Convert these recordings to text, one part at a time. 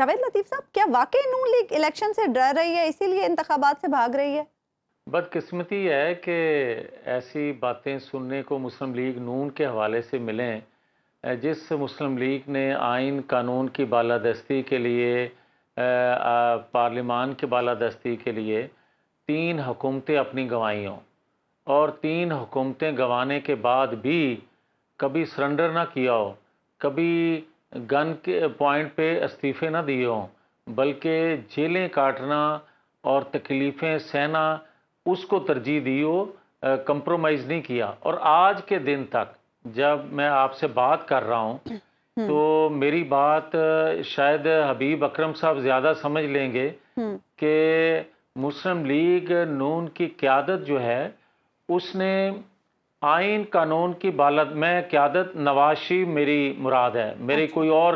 جاوید لطیف صاحب، کیا واقعی نون لیگ الیکشن سے ڈر رہی ہے، اسی لیے انتخابات سے بھاگ رہی ہے؟ بدقسمتی ہے کہ ایسی باتیں سننے کو مسلم لیگ نون کے حوالے سے ملیں، جس مسلم لیگ نے آئین قانون کی بالادستی کے لیے، پارلیمان کی بالادستی کے لیے 3 حکومتیں اپنی گنوائی ہوں، اور 3 حکومتیں گنوانے کے بعد بھی کبھی سرنڈر نہ کیا ہو، کبھی گن کے پوائنٹ پہ استعفے نہ دیے ہوں، بلکہ جیلیں کاٹنا اور تکلیفیں سہنا اس کو ترجیح دی ہو، کمپرومائز نہیں کیا۔ اور آج کے دن تک جب میں آپ سے بات کر رہا ہوں تو میری بات شاید حبیب اکرم صاحب زیادہ سمجھ لیں گے کہ مسلم لیگ نون کی قیادت جو ہے اس نے آئین قانون کی میں قیادت نواز شریف میری مراد ہے، میری کوئی اور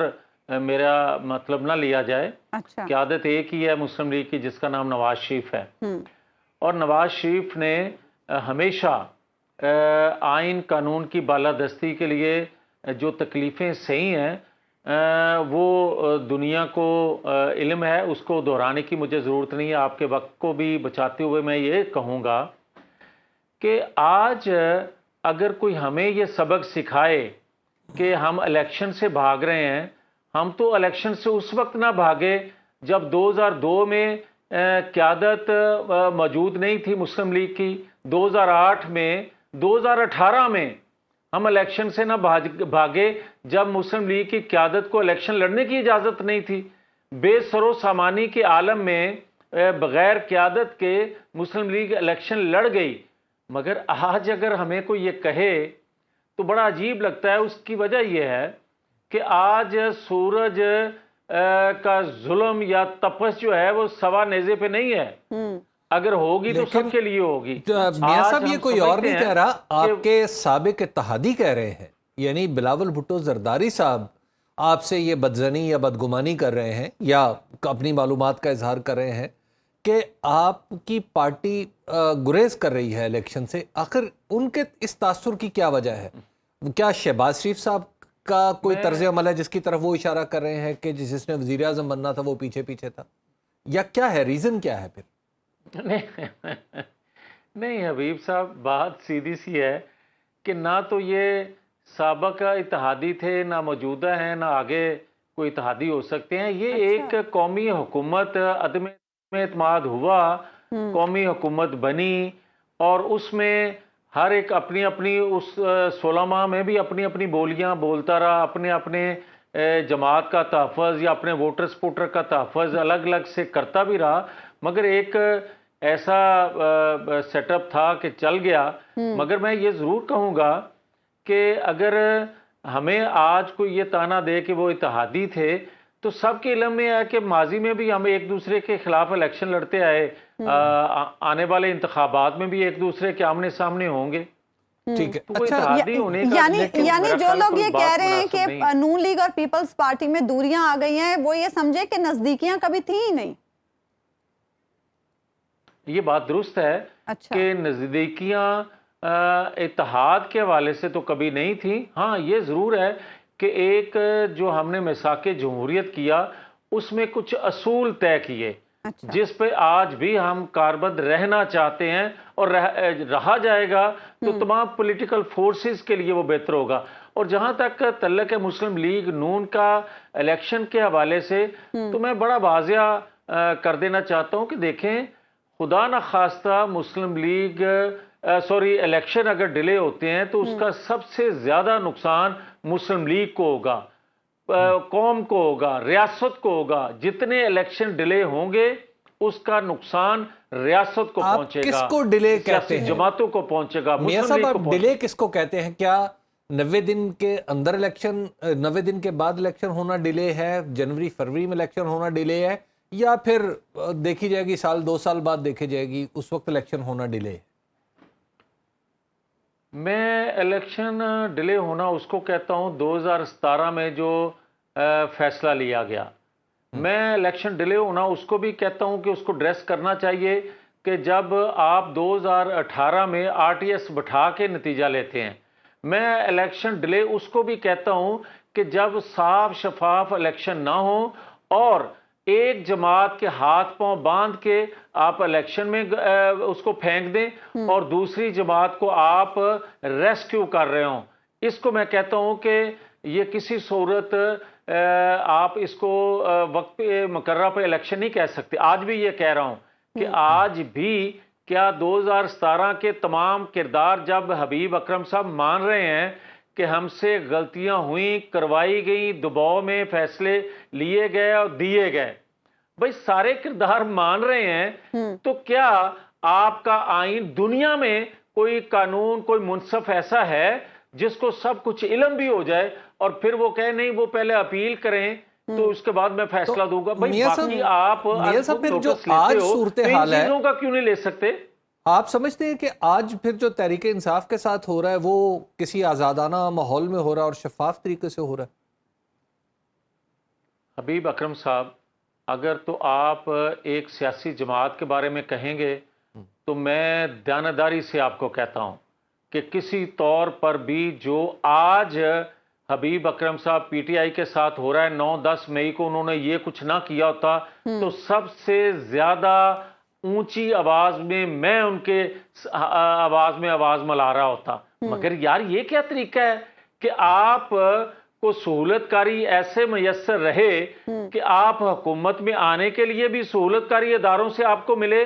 میرا مطلب نہ لیا جائے، قیادت ایک ہی ہے مسلم لیگ کی جس کا نام نواز شریف ہے، اور نواز شریف نے ہمیشہ آئین قانون کی بالادستی کے لیے جو تکلیفیں سہی ہیں وہ دنیا کو علم ہے، اس کو دہرانے کی مجھے ضرورت نہیں ہے۔ آپ کے وقت کو بھی بچاتے ہوئے میں یہ کہوں گا کہ آج اگر کوئی ہمیں یہ سبق سکھائے کہ ہم الیکشن سے بھاگ رہے ہیں، ہم تو الیکشن سے اس وقت نہ بھاگے جب 2002 میں قیادت موجود نہیں تھی مسلم لیگ کی، 2008 میں، 2018 میں ہم الیکشن سے نہ بھاگے جب مسلم لیگ کی قیادت کو الیکشن لڑنے کی اجازت نہیں تھی۔ بے سر و سامانی کے عالم میں بغیر قیادت کے مسلم لیگ الیکشن لڑ گئی، مگر آج اگر ہمیں کوئی یہ کہے تو بڑا عجیب لگتا ہے۔ اس کی وجہ یہ ہے کہ آج سورج کا ظلم یا تپس جو ہے وہ سوا نیزے پہ نہیں ہے، اگر ہوگی تو سب کے لیے ہوگی۔ میاں صاحب یہ کوئی اور نہیں کہہ رہا، آپ کے سابق اتحادی کہہ رہے ہیں، یعنی بلاول بھٹو زرداری صاحب آپ سے یہ بدزنی یا بدگمانی کر رہے ہیں یا اپنی معلومات کا اظہار کر رہے ہیں کہ آپ کی پارٹی گریز کر رہی ہے الیکشن سے۔ آخر ان کے اس تاثر کی کیا وجہ ہے؟ کیا شہباز شریف صاحب کا کوئی طرز عمل ہے جس کی طرف وہ اشارہ کر رہے ہیں کہ جس نے وزیر اعظم بننا تھا وہ پیچھے پیچھے تھا، یا کیا ہے ریزن کیا ہے پھر؟ نہیں حبیب صاحب، بات سیدھی سی ہے کہ نہ تو یہ سابق اتحادی تھے، نہ موجودہ ہیں، نہ آگے کوئی اتحادی ہو سکتے ہیں۔ یہ ایک قومی حکومت عدم اعتماد ہوا، قومی حکومت بنی، اور اس میں ہر ایک اپنی اپنی اس 16 ماہ میں بھی اپنی اپنی بولیاں بولتا رہا، اپنے اپنے جماعت کا تحفظ یا اپنے ووٹر سپورٹر کا تحفظ الگ الگ سے کرتا بھی رہا، مگر ایک ایسا سیٹ اپ تھا کہ چل گیا۔ مگر میں یہ ضرور کہوں گا کہ اگر ہمیں آج کوئی یہ تانا دے کہ وہ اتحادی تھے، تو سب کے علم میں ہے کہ ماضی میں بھی ہم ایک دوسرے کے خلاف الیکشن لڑتے آئے، آنے والے انتخابات میں بھی ایک دوسرے کے آمنے سامنے ہوں گے۔ ٹھیک ہے، یعنی جو لوگ یہ کہہ رہے ہیں کہ نون لیگ اور پیپلز پارٹی میں دوریاں آ گئی ہیں، وہ یہ سمجھے کہ نزدیکیاں کبھی تھیں ہی نہیں۔ یہ بات درست ہے کہ نزدیکیاں اتحاد کے حوالے سے تو کبھی نہیں تھیں۔ ہاں یہ ضرور ہے کہ ایک جو ہم نے میثاق جمہوریت کیا اس میں کچھ اصول طے کیے جس پہ آج بھی ہم کاربند رہنا چاہتے ہیں، اور رہا جائے گا تو تمام پولیٹیکل فورسز کے لیے وہ بہتر ہوگا۔ اور جہاں تک تعلق ہے مسلم لیگ نون کا الیکشن کے حوالے سے، تو میں بڑا واضح کر دینا چاہتا ہوں کہ دیکھیں، خدا نخواستہ مسلم لیگ الیکشن اگر ڈیلے ہوتے ہیں تو اس کا سب سے زیادہ نقصان مسلم لیگ کو ہوگا، قوم کو ہوگا، ریاست کو ہوگا۔ جتنے الیکشن ڈیلے ہوں گے اس کا نقصان ریاست کو پہنچے گا، کس کو ڈیلے کہتے ہیں؟ جماعتوں کو پہنچے گا، میاں صاحب آپ ڈیلے کس کو کہتے ہیں؟ کیا 90 دن کے اندر الیکشن، 90 دن کے بعد الیکشن ہونا ڈیلے ہے، جنوری فروری میں الیکشن ہونا ڈیلے ہے، یا پھر دیکھی جائے گی سال 2 سال بعد دیکھی جائے گی اس وقت الیکشن ہونا ڈیلے ہے؟ میں الیکشن ڈیلے ہونا اس کو کہتا ہوں 2017 میں جو فیصلہ لیا گیا۔ میں الیکشن ڈیلے ہونا اس کو بھی کہتا ہوں کہ اس کو ڈریس کرنا چاہیے کہ جب آپ 2018 میں RTS بٹھا کے نتیجہ لیتے ہیں۔ میں الیکشن ڈیلے اس کو بھی کہتا ہوں کہ جب صاف شفاف الیکشن نہ ہو اور ایک جماعت کے ہاتھ پاؤں باندھ کے آپ الیکشن میں اس کو پھینک دیں اور دوسری جماعت کو آپ ریسکیو کر رہے ہوں. اس کو میں کہتا ہوں کہ یہ کسی صورت آپ اس کو وقت پہ مقررہ پہ الیکشن نہیں کہہ سکتے. آج بھی یہ کہہ رہا ہوں کہ آج بھی کیا 2017 کے تمام کردار جب حبیب اکرم صاحب مان رہے ہیں کہ ہم سے غلطیاں ہوئیں، کروائی گئیں، دباؤ میں فیصلے لیے گئے اور دیے گئے، بھئی سارے کردار مان رہے ہیں، تو کیا آپ کا آئین دنیا میں کوئی قانون، کوئی منصف ایسا ہے جس کو سب کچھ علم بھی ہو جائے اور پھر وہ کہے نہیں وہ پہلے اپیل کریں تو اس کے بعد میں فیصلہ دوں گا؟ بھئی باقی آپ پھر جو آج صورتحال ہے چیزوں کا کیوں نہیں لے سکتے؟ آپ سمجھتے ہیں کہ آج پھر جو تحریک انصاف کے ساتھ ہو رہا ہے وہ کسی آزادانہ ماحول میں ہو رہا ہے اور شفاف طریقے سے ہو رہا ہے؟ حبیب اکرم صاحب، اگر تو آپ ایک سیاسی جماعت کے بارے میں کہیں گے تو میں دیانتداری سے آپ کو کہتا ہوں کہ کسی طور پر بھی جو آج حبیب اکرم صاحب پی ٹی آئی کے ساتھ ہو رہا ہے، 9-10 مئی کو انہوں نے یہ کچھ نہ کیا ہوتا تو سب سے زیادہ اونچی آواز میں ان کے آواز میں آواز ملا رہا ہوتا. مگر یار یہ کیا طریقہ ہے کہ آپ کو سہولت کاری ایسے میسر رہے کہ آپ حکومت میں آنے کے لیے بھی سہولت کاری اداروں سے آپ کو ملے،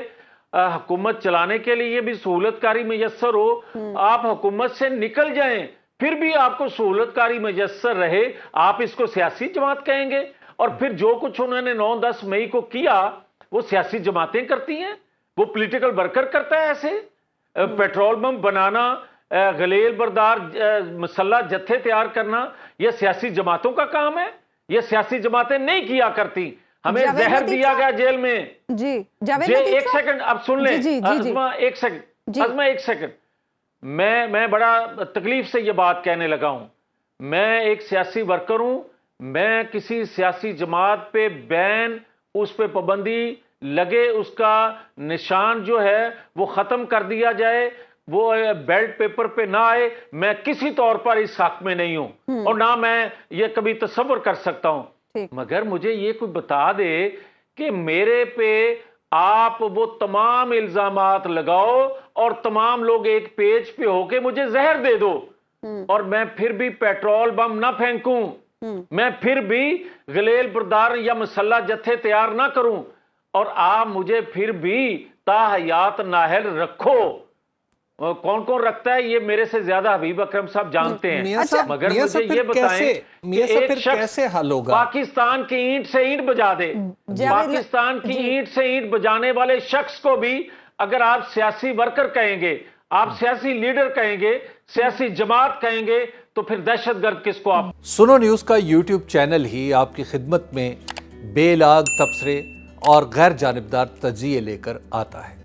حکومت چلانے کے لیے بھی سہولت کاری میسر ہو، آپ حکومت سے نکل جائیں پھر بھی آپ کو سہولت کاری میسر رہے، آپ اس کو سیاسی جماعت کہیں گے؟ اور پھر جو کچھ انہوں نے 9-10 مئی کو کیا وہ سیاسی جماعتیں کرتی ہیں، وہ پولیٹیکل ورکر کرتا ہے ایسے؟ پیٹرول بم بنانا، غلیل بردار مسلح جتھے تیار کرنا، یہ سیاسی جماعتوں کا کام ہے؟ یہ سیاسی جماعتیں نہیں کیا کرتی. ہمیں زہر دیا گیا جیل میں. جی ایک سیکنڈ اب سن لیں عظمہ، ایک سیکنڈ عظمہ، ایک سیکنڈ. میں بڑا تکلیف سے یہ بات کہنے لگا ہوں. میں ایک سیاسی ورکر ہوں، میں کسی سیاسی جماعت پہ بین، اس پہ پابندی لگے، اس کا نشان جو ہے وہ ختم کر دیا جائے، وہ بیلٹ پیپر پہ نہ آئے، میں کسی طور پر اس حق میں نہیں ہوں اور نہ میں یہ کبھی تصور کر سکتا ہوں. مگر مجھے یہ کوئی بتا دے کہ میرے پہ آپ وہ تمام الزامات لگاؤ اور تمام لوگ ایک پیج پہ ہو کے مجھے زہر دے دو اور میں پھر بھی پیٹرول بم نہ پھینکوں، میں پھر بھی غلیل بردار یا مسلح جتھے تیار نہ کروں اور آپ مجھے پھر بھی تا حیات نااہل رکھو. کون کون رکھتا ہے یہ میرے سے زیادہ حبیب اکرم صاحب جانتے ہیں. مگر مجھے یہ بتائیں کہ ایک شخص پاکستان کی اینٹ سے اینٹ بجا دے، پاکستان کی اینٹ سے اینٹ بجانے والے شخص کو بھی اگر آپ سیاسی ورکر کہیں گے، آپ سیاسی لیڈر کہیں گے، سیاسی جماعت کہیں گے، تو پھر دہشت گرد کس کو آپ؟ سنو نیوز کا یوٹیوب چینل ہی آپ کی خدمت میں بے لاگ تبصرے اور غیر جانبدار تجزیے لے کر آتا ہے.